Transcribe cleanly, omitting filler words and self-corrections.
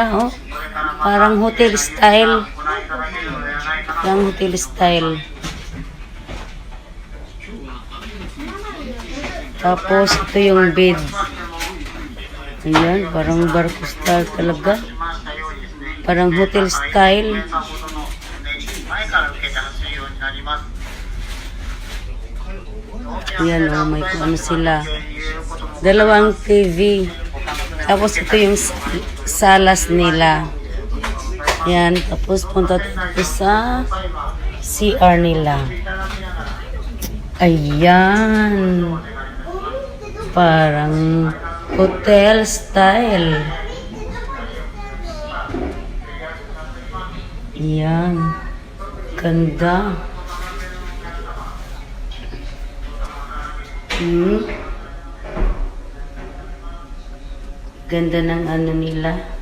Oh, parang hotel style. Parang hotel style. Tapos, ito yung bed. Ayan, parang barko style talaga. Parang hotel style. Ayan, oh, may kung ano sila. Dalawang TV. Tapos, ito yung salas nila. Ayan, tapos punta tayo sa CR nila. Ayan. Parang hotel style. Ayan. Ganda. Ganda ng ano nila.